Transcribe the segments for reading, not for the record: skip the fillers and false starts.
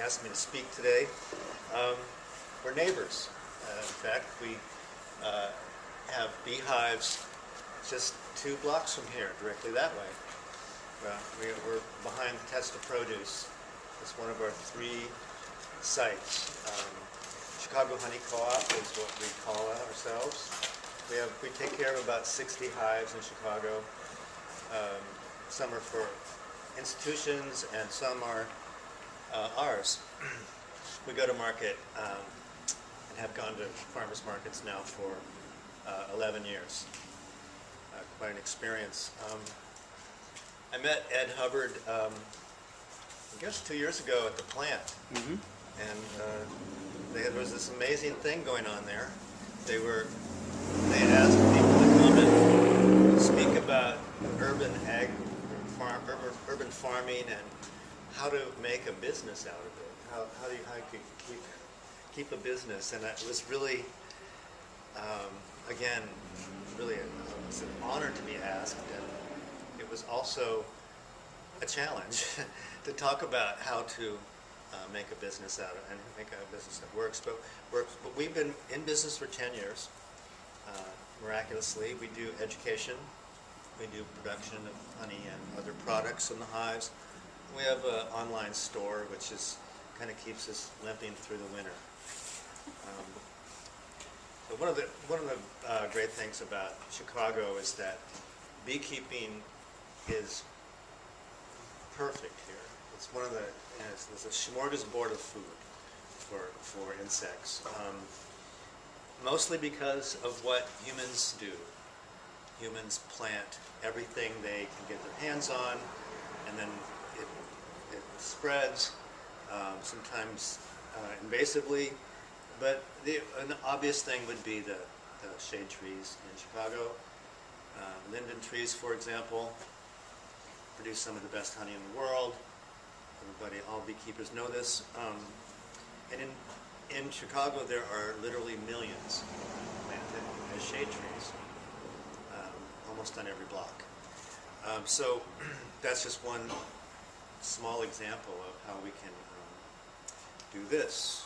asked me to speak today. We're neighbors. In fact, we have beehives just 2 blocks from here, directly that way. We're behind Testa Produce. It's one of our 3 sites. Chicago Honey Co-op is what we call ourselves. We take care of about 60 hives in Chicago. Some are for institutions and some are ours. We go to market and have gone to farmers markets now for 11 years. Quite an experience. I met Ed Hubbard, I guess 2 years ago at the plant. Mm-hmm. And there was this amazing thing going on there. They asked people to come and speak about urban farming and how to make a business out of it. How you keep a business, and it was really, again, really it's an honor to be asked, and it was also a challenge to talk about how to make a business out of it and make a business that works. But we've been in business for 10 years. Miraculously, we do education, we do production of honey and other products in the hives. We have an online store, which kind of keeps us limping through the winter. So one of the great things about Chicago is that beekeeping is perfect here. It's one of there's a smorgasbord of food for insects. Mostly because of what humans do. Humans plant everything they can get their hands on, and then it spreads, sometimes invasively. But an obvious thing would be the shade trees in Chicago. Linden trees, for example, produce some of the best honey in the world. All beekeepers know this. And in Chicago, there are literally millions planted as shade trees, almost on every block. So that's just one small example of how we can do this.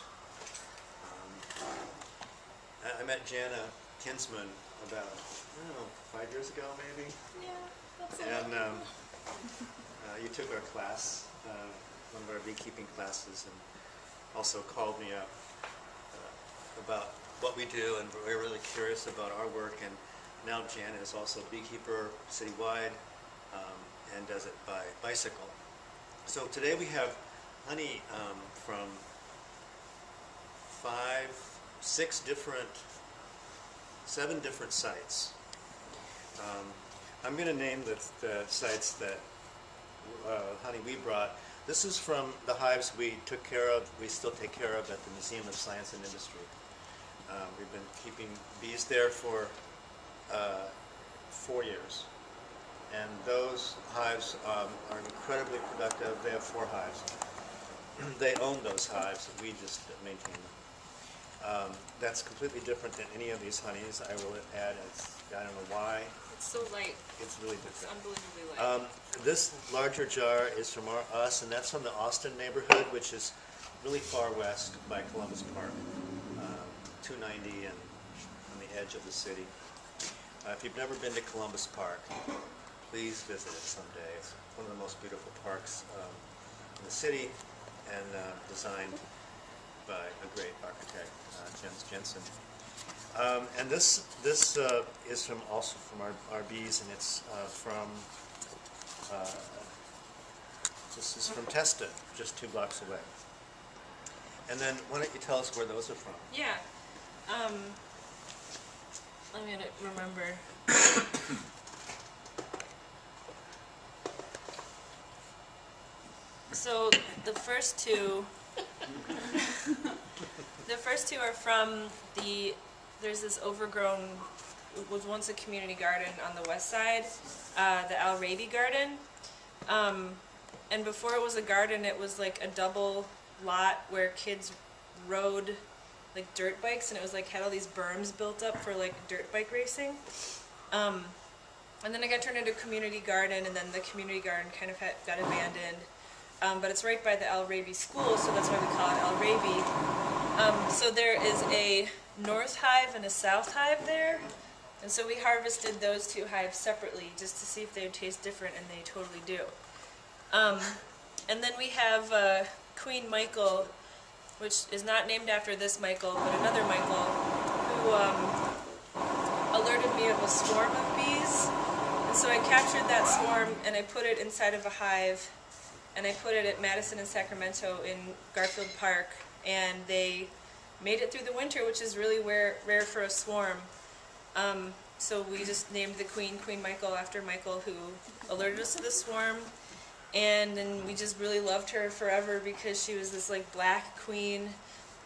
I met Jana Kinsman about, 5 years ago, maybe? Yeah, that's And you took our class, one of our beekeeping classes, and also called me up about what we do, and we're really curious about our work. And now Jana is also a beekeeper citywide and does it by bicycle. So today we have honey from 7 different sites. I'm going to name the sites that honey we brought. This is from the hives we took care of, we still take care of at the Museum of Science and Industry. We've been keeping bees there for 4 years. And those hives are incredibly productive. They have 4 hives. They own those hives, we just maintain them. That's completely different than any of these honeys. I will add, I don't know why. It's so light. It's really different. It's unbelievably light. This larger jar is from us, and that's from the Austin neighborhood, which is really far west by Columbus Park, 290 and on the edge of the city. If you've never been to Columbus Park, please visit it someday. It's one of the most beautiful parks in the city, and designed by a great architect, Jens Jensen. And this is also from our bees, and it's this is from Testa, just 2 blocks away. And then why don't you tell us where those are from? Yeah. I'm going to remember. So the first 2 are from there's this overgrown, it was once a community garden on the west side, the Al Raby Garden. And before it was a garden, it was like a double lot where kids rode like dirt bikes, and it was like had all these berms built up for like dirt bike racing. And then it got turned into a community garden, and then the community garden kind of got abandoned. but it's right by the Al Raby School, so that's why we call it Al Raby. So there is a north hive and a south hive there, and so we harvested those two hives separately just to see if they would taste different, and they totally do. And then we have Queen Michael, which is not named after this Michael, but another Michael, who alerted me of a swarm of bees. And so I captured that swarm and I put it inside of a hive, and I put it at Madison and Sacramento in Garfield Park, and they made it through the winter, which is really rare for a swarm. So we just named the queen Queen Michael after Michael, who alerted us to the swarm. And then we just really loved her forever because she was this like black queen,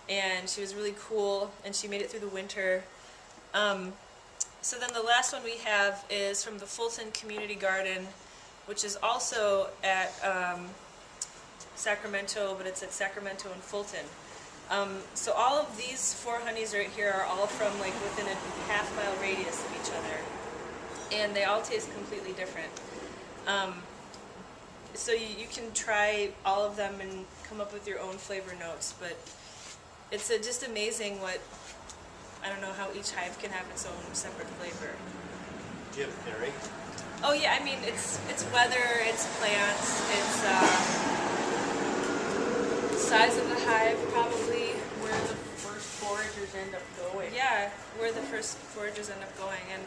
and she was really cool, and she made it through the winter. So then the last one we have is from the Fulton Community Garden, which is also at Sacramento, but it's at Sacramento and Fulton. So all of these 4 honeys right here are all from like within a half-mile radius of each other, and they all taste completely different. So you can try all of them and come up with your own flavor notes, but it's just amazing what, I don't know how each hive can have its own separate flavor. Do you have a theory? Oh yeah, I mean it's weather, it's plants, it's size of the hive probably. Where the first foragers end up going. Yeah, where the first foragers end up going, and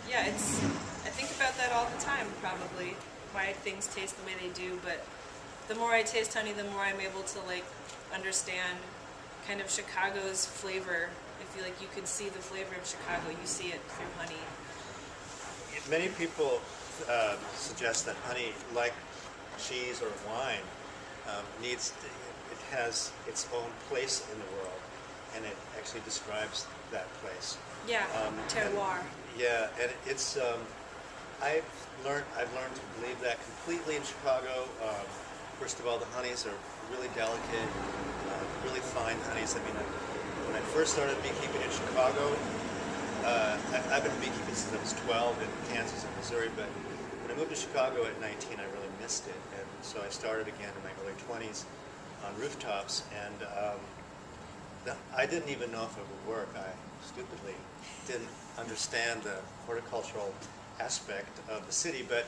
yeah, I think about that all the time probably, why things taste the way they do. But the more I taste honey, the more I'm able to like understand kind of Chicago's flavor. If you could see the flavor of Chicago, you see it through honey. Many people suggest that honey, like cheese or wine, it has its own place in the world, and it actually describes that place. Yeah, terroir. And it's I've learned to believe that completely in Chicago. First of all, the honeys are really delicate, really fine honeys. I mean, when I first started beekeeping in Chicago, I've been beekeeping since I was 12 in Kansas and Missouri, but when I moved to Chicago at 19, I really missed it, and so I started again in my early 20s on rooftops, and I didn't even know if it would work. I stupidly didn't understand the horticultural aspect of the city, but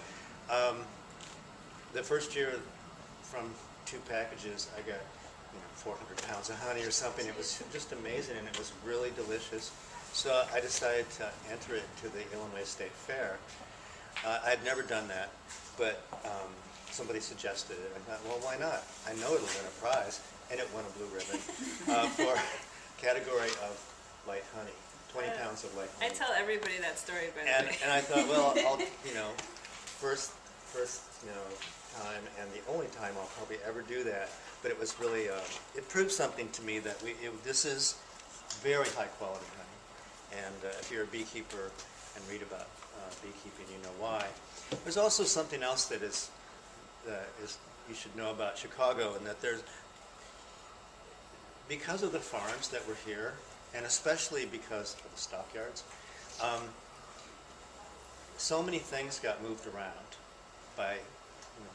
the first year from 2 packages, I got 400 pounds of honey or something. It was just amazing, and it was really delicious. So I decided to enter it to the Illinois State Fair. I'd never done that, but somebody suggested it. I thought, well, why not? I know it'll win a prize, and it won a blue ribbon for category of light honey, 20 pounds of light honey. I tell everybody that story, by the way. And I thought, well, I'll, first time and the only time I'll probably ever do that. But it was really, it proved something to me that this is very high quality honey. And if you're a beekeeper and read about beekeeping, you know why. There's also something else that is you should know about Chicago, and that because of the farms that were here, and especially because of the stockyards, so many things got moved around by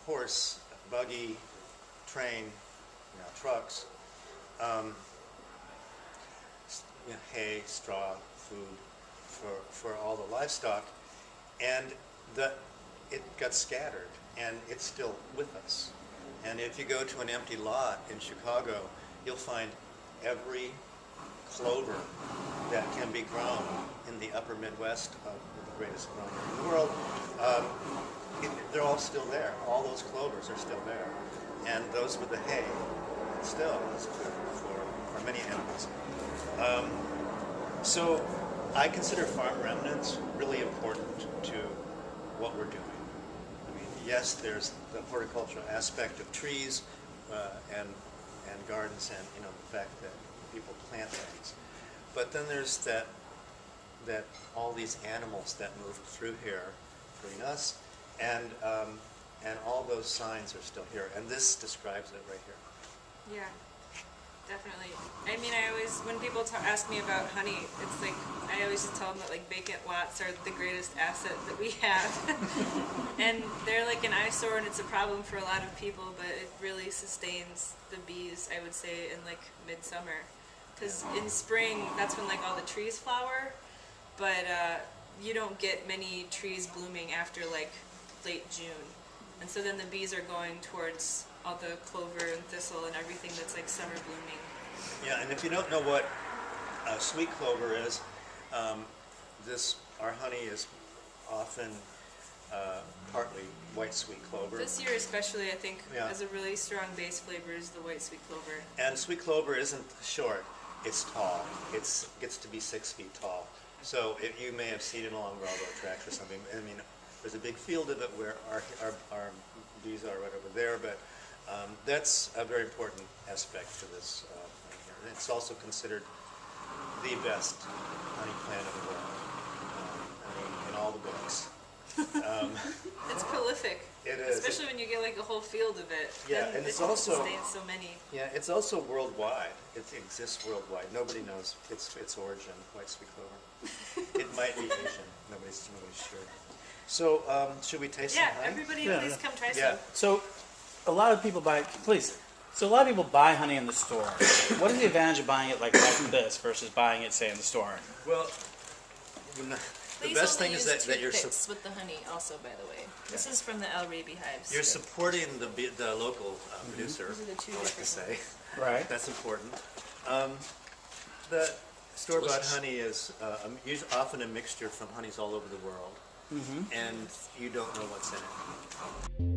horse, buggy, train, trucks, hay, straw, food for all the livestock, and it got scattered, and it's still with us. And if you go to an empty lot in Chicago, you'll find every clover that can be grown in the upper Midwest, the greatest growing in the world. They're all still there. All those clovers are still there. And those with the hay, still, is food for many animals. So I consider farm remnants really important to what we're doing. I mean, yes, there's the horticultural aspect of trees and gardens, and the fact that people plant things. But then there's that all these animals that moved through here, including us, and all those signs are still here. And this describes it right here. Yeah. Definitely. I mean, I always, when people ask me about honey, it's like, I always just tell them that like vacant lots are the greatest asset that we have. And they're like an eyesore and it's a problem for a lot of people, but it really sustains the bees, I would say, in like midsummer. Because in spring, that's when like all the trees flower, but you don't get many trees blooming after like late June. And so then the bees are going towards all the clover and thistle and everything that's like summer blooming. Yeah, and if you don't know what sweet clover is, our honey is often partly white sweet clover. This year especially, I think, Yeah. has a really strong base flavor is the white sweet clover. And sweet clover isn't short, it's tall. It gets to be 6 feet tall. So you may have seen it along railroad tracks or something. I mean, there's a big field of it where our bees are right over there, but that's a very important aspect to this honey here. And it's also considered the best honey plant in the world. I mean, in all the books. It's prolific. It is. Especially when you get like a whole field of it. Yeah, Then and it's it also- sustains so many. Yeah, it's also worldwide. It exists worldwide. Nobody knows its origin, white sweet clover. It might be Asian. Nobody's sure. So, should we taste Yeah, some honey? everybody Yeah, please yeah. come try Yeah. some. So, a lot of people buy. Please. So a lot of people buy honey in the store. What is the advantage of buying it like this versus buying it, say, in the store? Well, the Please best only thing is use that you're toothpicks with the honey also, by the way. This is from the Al-Rabi hives. you're supporting the local producer. These are the two I like to different say. Right. That's important. The store-bought Delicious. honey is often a mixture from honeys all over the world, and you don't know what's in it.